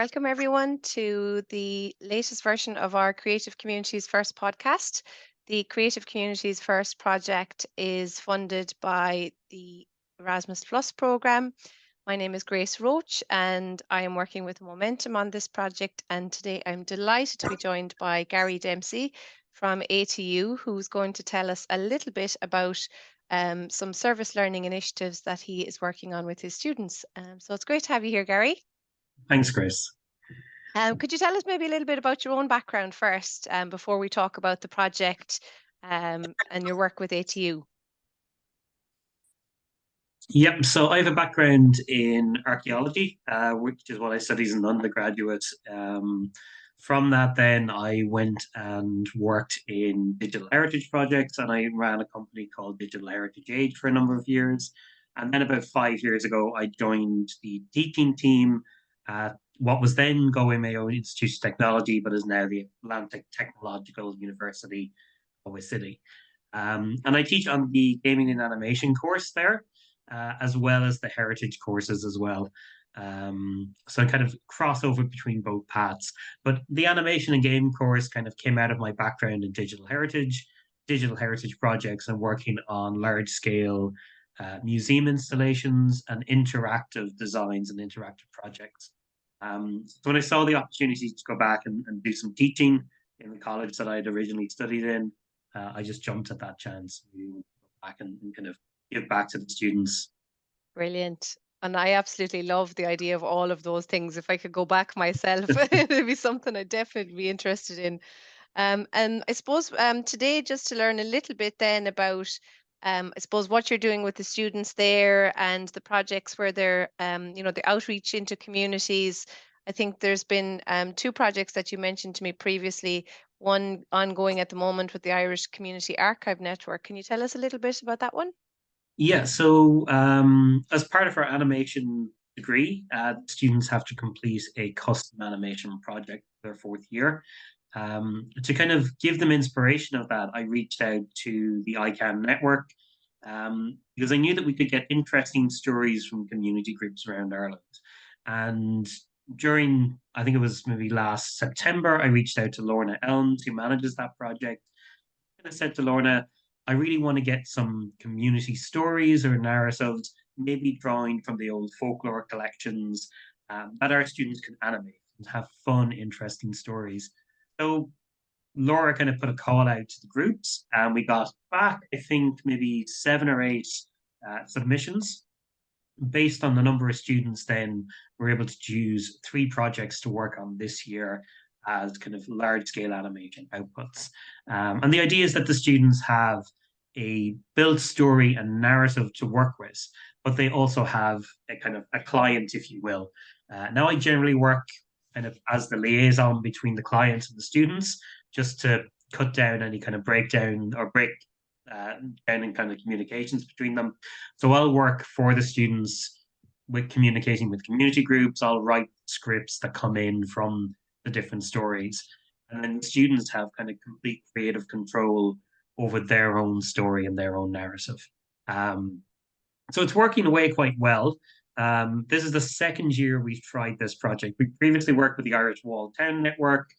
Welcome everyone to the latest version of our Creative Communities First podcast. The Creative Communities First project is funded by the Erasmus Plus program. My name is Grace Roach and I am working with Momentum on this project. And today I'm delighted to be joined by Gary Dempsey from ATU, who's going to tell us a little bit about some service learning initiatives that he is working on with his students. So it's great to have you here, Gary. Thanks, Chris. Could you tell us maybe a little bit about your own background first, before we talk about the project and your work with ATU? Yep, so I have a background in archaeology, which is what I studied as an undergraduate. From that, then I went and worked in digital heritage projects, and I ran a company called Digital Heritage Age for a number of years. And then about 5 years ago, I joined the teaching team at what was then Mayo Institute of Technology, but is now the Atlantic Technological University of City. And I teach on the gaming and animation course there, as well as the heritage courses as well. So I kind of crossover between both paths. But the animation and game course kind of came out of my background in digital heritage projects, and working on large scale museum installations and interactive designs and interactive projects. So when I saw the opportunity to go back and do some teaching in the college that I'd originally studied in, I just jumped at that chance to go back and kind of give back to the students. Brilliant. And I absolutely love the idea of all of those things. If I could go back myself, it'd be something I'd definitely be interested in. And I suppose today, just to learn a little bit then about, I suppose, what you're doing with the students there and the projects where they're, the outreach into communities. I think there's been two projects that you mentioned to me previously, one ongoing at the moment with the Irish Community Archive Network. Can you tell us a little bit about that one? Yeah, so as part of our animation degree, students have to complete a custom animation project their fourth year. To kind of give them inspiration of that, I reached out to the ICANN network, because I knew that we could get interesting stories from community groups around Ireland. And during, I think it was maybe last September, I reached out to Lorna Elms, who manages that project. And I said to Lorna, I really want to get some community stories or narratives, maybe drawing from the old folklore collections, that our students can animate and have fun, interesting stories. So Laura kind of put a call out to the groups, and we got back, I think, maybe 7 or 8 submissions. Based on the number of students, then we're able to choose 3 projects to work on this year as kind of large scale animation outputs. And the idea is that the students have a built story and narrative to work with, but they also have a kind of a client, if you will. Now, I generally work kind of as the liaison between the clients and the students, just to cut down any kind of breakdown or break down in kind of communications between them. So I'll work for the students with communicating with community groups. I'll write scripts that come in from the different stories. And then the students have kind of complete creative control over their own story and their own narrative. Um, so it's working away quite well. This is the second year we've tried this project. We previously worked with the Irish Walled Town Network.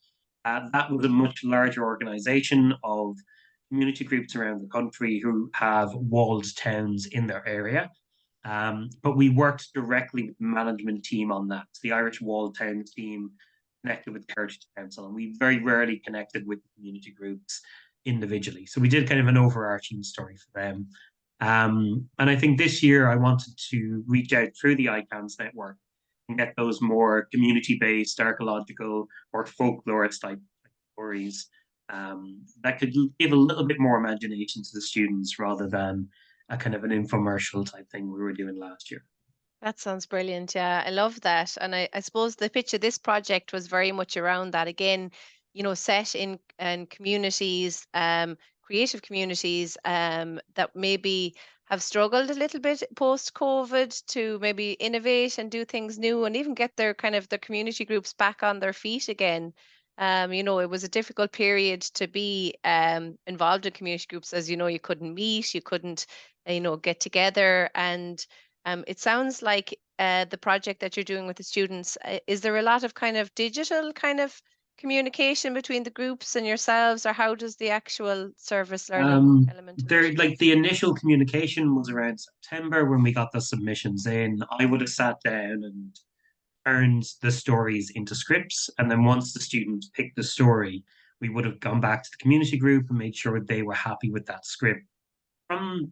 That was a much larger organization of community groups around the country who have walled towns in their area. But we worked directly with the management team on that. The Irish Walled Towns team connected with the Heritage Council, and we very rarely connected with the community groups individually. So we did kind of an overarching story for them. And I think this year I wanted to reach out through the ICANN's network and get those more community-based archaeological or folklorist type stories, that could give a little bit more imagination to the students rather than a kind of an infomercial type thing we were doing last year. That sounds brilliant. Yeah, I love that. And I suppose the pitch of this project was very much around that. Again, set in communities, creative communities that maybe have struggled a little bit post COVID to maybe innovate and do things new and even get their kind of their community groups back on their feet again. It was a difficult period to be involved in community groups, as you know, you couldn't meet, you couldn't, get together. And It sounds like the project that you're doing with the students, is there a lot of kind of digital kind of communication between the groups and yourselves, or how does the actual service learning element of it? There, like the initial communication was around September when we got the submissions in. I would have sat down and turned the stories into scripts, and then once the students picked the story, we would have gone back to the community group and made sure they were happy with that script. From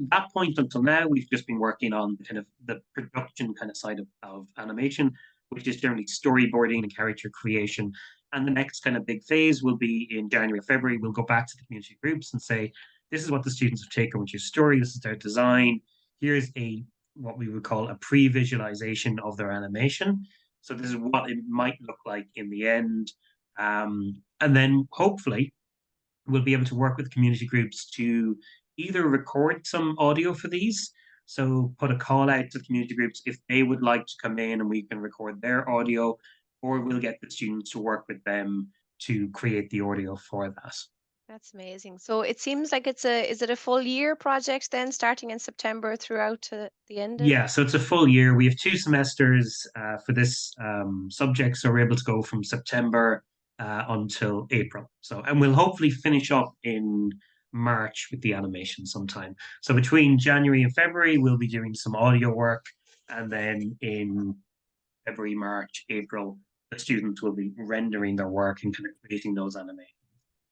that point until now, we've just been working on kind of the production kind of side of animation, which is generally storyboarding and character creation. And the next kind of big phase will be in January, February. We'll go back to the community groups and say, this is what the students have taken with your story. This is their design. Here's a what we would call a pre-visualization of their animation. So this is what it might look like in the end. And then hopefully we'll be able to work with community groups to either record some audio for these. So put a call out to community groups if they would like to come in and we can record their audio, or we'll get the students to work with them to create the audio for that. That's amazing. So it seems like is it a full year project then, starting in September throughout to the end of? Yeah, so it's a full year. We have 2 semesters for this subject, so we're able to go from September until April. So, and we'll hopefully finish up in March with the animation sometime. So between January and February, we'll be doing some audio work, and then in February, March, April, the students will be rendering their work and kind of creating those animations.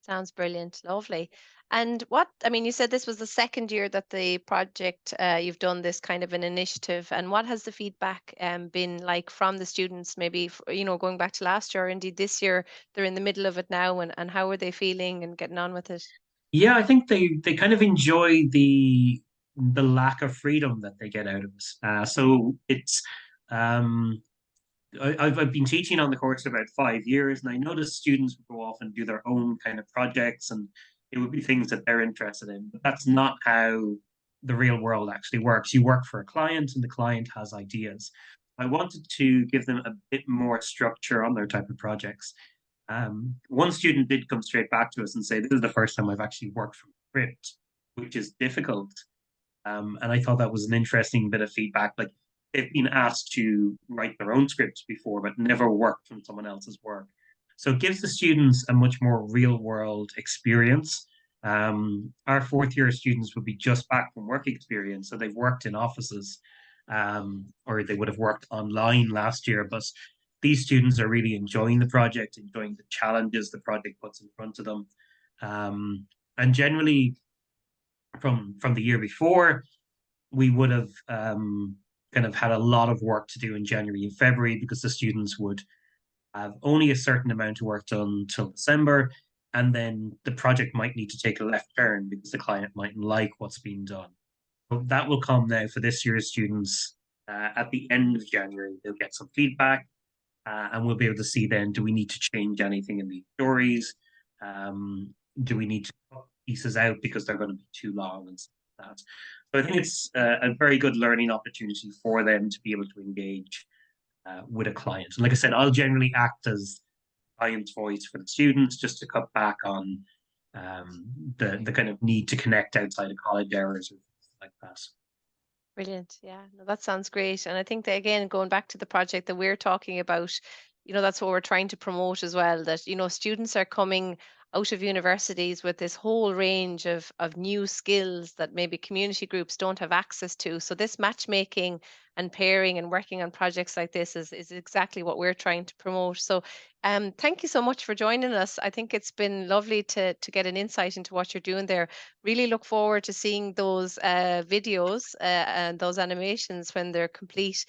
Sounds brilliant. Lovely. And I mean, you said this was the second year that the project, you've done this kind of an initiative. And what has the feedback been like from the students, maybe, going back to last year, or indeed this year, they're in the middle of it now, and how are they feeling and getting on with it? Yeah, I think they kind of enjoy the lack of freedom that they get out of it. So it's um, I've been teaching on the course for about 5 years, and I noticed students would go off and do their own kind of projects, and it would be things that they're interested in. But that's not how the real world actually works. You work for a client, and the client has ideas. I wanted to give them a bit more structure on their type of projects. One student did come straight back to us and say, "This is the first time I've actually worked from script, which is difficult." And I thought that was an interesting bit of feedback. Like they've been asked to write their own scripts before, but never worked from someone else's work. So it gives the students a much more real world experience. Our fourth year students would be just back from work experience. So they've worked in offices or they would have worked online last year. But these students are really enjoying the project, enjoying the challenges the project puts in front of them. And generally, from the year before, we would have kind of had a lot of work to do in January and February because the students would have only a certain amount of work done till December, and then the project might need to take a left turn because the client mightn't like what's being done. So that will come now for this year's students at the end of January. They'll get some feedback, and we'll be able to see then, do we need to change anything in these stories? Do we need to cut pieces out because they're going to be too long and stuff like that? So I think it's a very good learning opportunity for them to be able to engage with a client. And like I said, I'll generally act as client's voice for the students just to cut back on the kind of need to connect outside of college hours or like that. Brilliant. Yeah, no, that sounds great. And I think that again, going back to the project that we're talking about, that's what we're trying to promote as well. That, students are coming out of universities with this whole range of new skills that maybe community groups don't have access to. So this matchmaking and pairing and working on projects like this is exactly what we're trying to promote. So thank you so much for joining us. I think it's been lovely to get an insight into what you're doing there. Really look forward to seeing those videos and those animations when they're complete.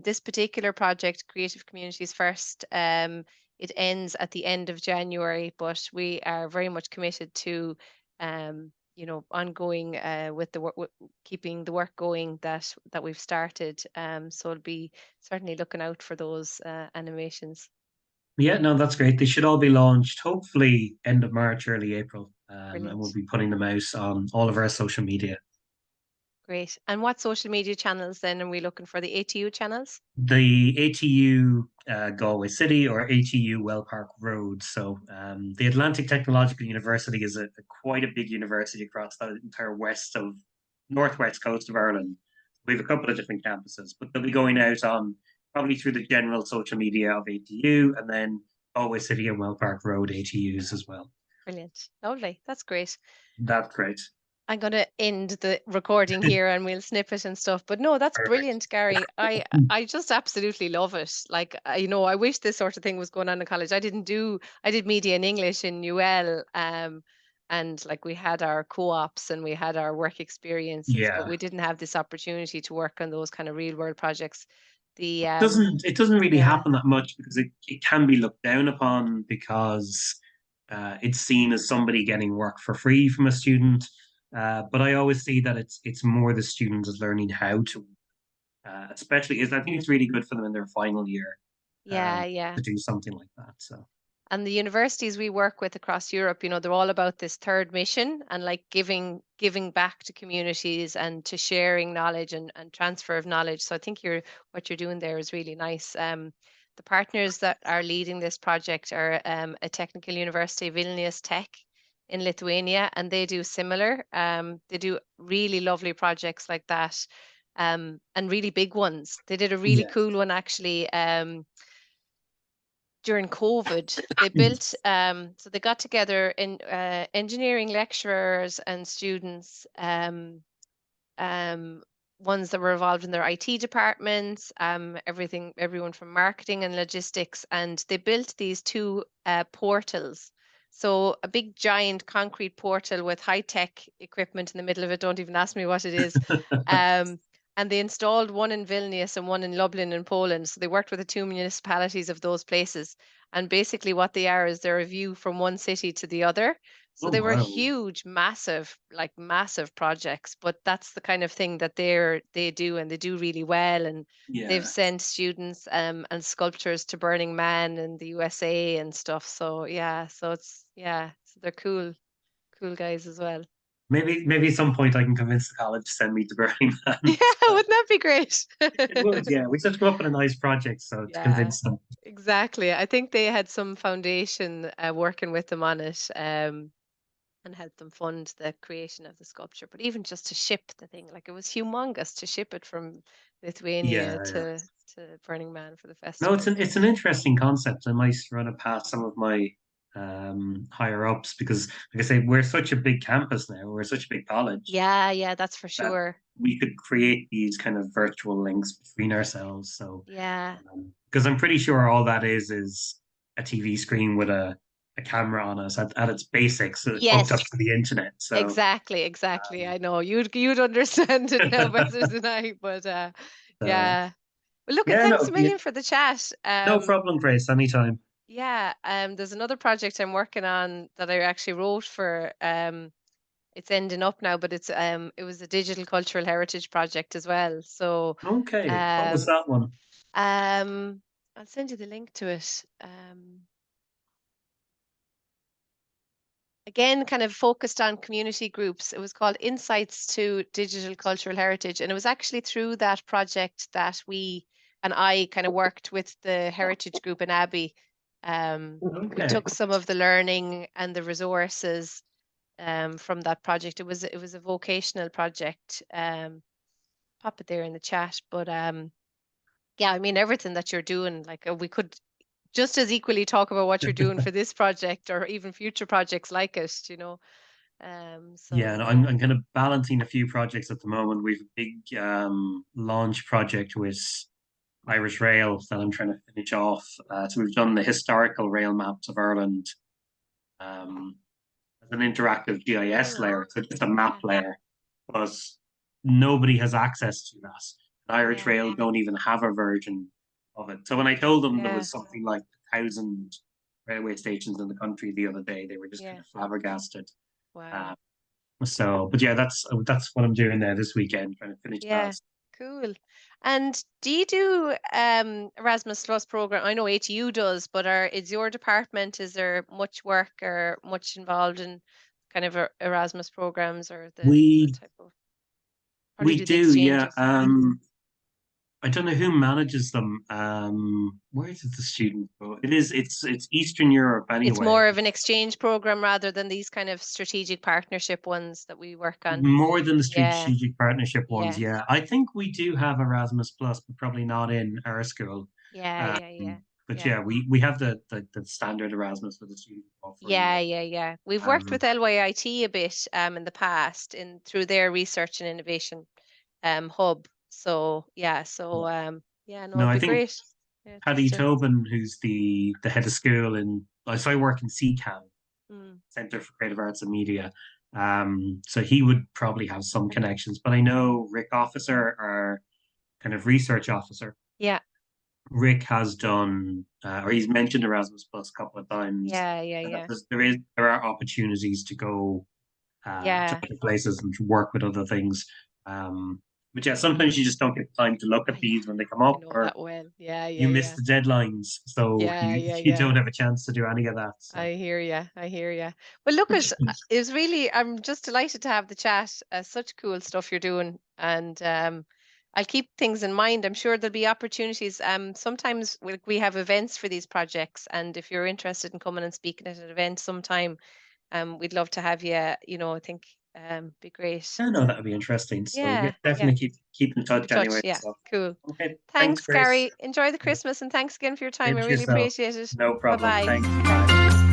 This particular project, Creative Communities First, it ends at the end of January, but we are very much committed to, ongoing with the work, keeping the work going that we've started. So it'll be certainly looking out for those animations. Yeah, no, that's great. They should all be launched hopefully end of March, early April. And we'll Brilliant. be putting them out on all of our social media. Great. And what social media channels then are we looking for? The ATU channels? The ATU Galway City or ATU Well Park Road. So the Atlantic Technological University is quite a big university across the entire west of northwest coast of Ireland. We have a couple of different campuses, but they'll be going out on probably through the general social media of ATU, and then Galway City and Well Park Road ATUs as well. Brilliant. Lovely. That's great. That's great. I'm going to end the recording here and we'll snip it and stuff. But no, that's Perfect. brilliant, Gary. I just absolutely love it. Like, I wish this sort of thing was going on in college. I did media and English in UL, and like we had our co-ops and we had our work experiences, but Yeah. we didn't have this opportunity to work on those kind of real world projects. The It doesn't really Yeah, happen that much because it can be looked down upon because it's seen as somebody getting work for free from a student. But I always see that it's more the student is learning how to, especially is I think it's really good for them in their final year, yeah, yeah. to do something like that. So And the universities we work with across Europe, they're all about this third mission and like giving back to communities and to sharing knowledge and transfer of knowledge. So I think what you're doing there is really nice. The partners that are leading this project are a technical university, Vilnius Tech in Lithuania, and they do similar. They do really lovely projects like that, and really big ones. They did a really yeah. cool one actually. During COVID, they built, so they got together in engineering lecturers and students, um, ones that were involved in their IT departments, everyone from marketing and logistics, and they built these two portals. So a big giant concrete portal with high-tech equipment in the middle of it. Don't even ask me what it is. Um, and they installed one in Vilnius and one in Lublin in Poland. So they worked with the two municipalities of those places. And basically what they are is they're a view from one city to the other. So Oh they were wow. huge, massive, like massive projects, but that's the kind of thing that they do and they do really well. And they've Yeah. sent students and sculptors to Burning Man in the USA and stuff. So yeah, so they're cool guys as well. Maybe at some point I can convince the college to send me to Burning Yeah, Man. wouldn't that be great? It would, yeah. We just come up with a nice project, so to Yeah, convince them. exactly. I think they had some foundation working with them on it. And help them fund the creation of the sculpture. But even just to ship the thing, like it was humongous to ship it from Lithuania Yeah, yeah. to Burning Man for the No, it's festival. an interesting concept. I might run it past some of my higher ups because, like I say, we're such a big campus now. We're such a big college Yeah, yeah, that's for that sure. we could create these kind of virtual links between ourselves. So, Yeah. because I'm pretty sure all that is a TV screen with a camera on us at its basics, hooked up Yes, to the internet. So, exactly, exactly. um, I know you'd understand it now better than I, but so yeah. Well, look, yeah, thanks a no, yeah, million for the chat. no problem, Grace. Anytime. Yeah, there's another project I'm working on that I actually wrote for. It's ending up now, but it was a digital cultural heritage project as well. So Okay, what was um that one? um I'll send you the link to it. Again, kind of focused on community groups. It was called Insights to Digital Cultural Heritage. And it was actually through that project that we and I kind of worked with the heritage group in Abbey. We Okay. took some of the learning and the resources from that project. It was a vocational project. Pop it there in the chat. But yeah, I mean everything that you're doing, like we could just as equally talk about what you're doing for this project or even future projects like it. So Yeah, no, yeah. I'm kind of balancing a few projects at the moment. We've a big launch project with Irish Rail that I'm trying to finish off. So we've done the historical rail maps of Ireland um, as an interactive GIS Cool. layer, so just a map Yeah. layer, but nobody has access to that. Irish Yeah. Rail don't even have a version of it. So when I told them there Yeah. was something like 1,000 railway stations in the country the other day, they were just kind Yeah. of flabbergasted. Wow. Um, but yeah, that's what I'm doing there this weekend, trying to finish that. Yeah. Cool. And do you do Erasmus Plus program? I know ATU does, but is your department, is there much work or much involved in kind of Erasmus programs or the We type of, probably we do the do, yeah. exchanges? I don't know who manages them. Where does the student go? It's Eastern Europe It's anyway. more of an exchange program rather than these kind of strategic partnership ones that we work on. More than the Yeah, strategic partnership ones, yeah, yeah. I think we do have Erasmus Plus, but probably not in our school. yeah, yeah, yeah, But yeah. yeah, we have the standard Erasmus for the student for a Yeah, year. yeah, yeah. We've worked Um, with LYIT a bit in the past in through their research and innovation hub. So yeah, yeah. yeah, no, No, it'd I be think great. Yeah, Paddy just to Tobin, who's the head of school in, so I work in CCAM, mm, Center for Creative Arts and Media. So he would probably have some connections, but I know Rick Officer, our kind of research officer, yeah, Rick has done, or he's mentioned Erasmus Plus a couple of times. yeah, yeah, yeah, There are opportunities to go to yeah. other places and to work with other things. But yeah, sometimes you just don't get time to look Oh, at yeah, these when they come I up, know or that well. Yeah, you yeah, miss yeah, the deadlines, so yeah, you yeah, you yeah. don't have a chance to do any of that. So, I hear you. I hear you. Well, look, which it was really. I'm just delighted to have the chat. Such cool stuff you're doing, and I'll keep things in mind. I'm sure there'll be opportunities. Sometimes we have events for these projects, and if you're interested in coming and speaking at an event sometime, we'd love to have you. I think be great. I know that would be interesting. So yeah, Yeah, yeah. definitely keep in Keep in touch touch. anyway. Yeah, So cool. okay, thanks, Thanks, Grace. Gary. Enjoy the Christmas, and thanks again for your time. Same I to really yourself. appreciate it. No Bye problem. bye. Thanks. Bye. Bye.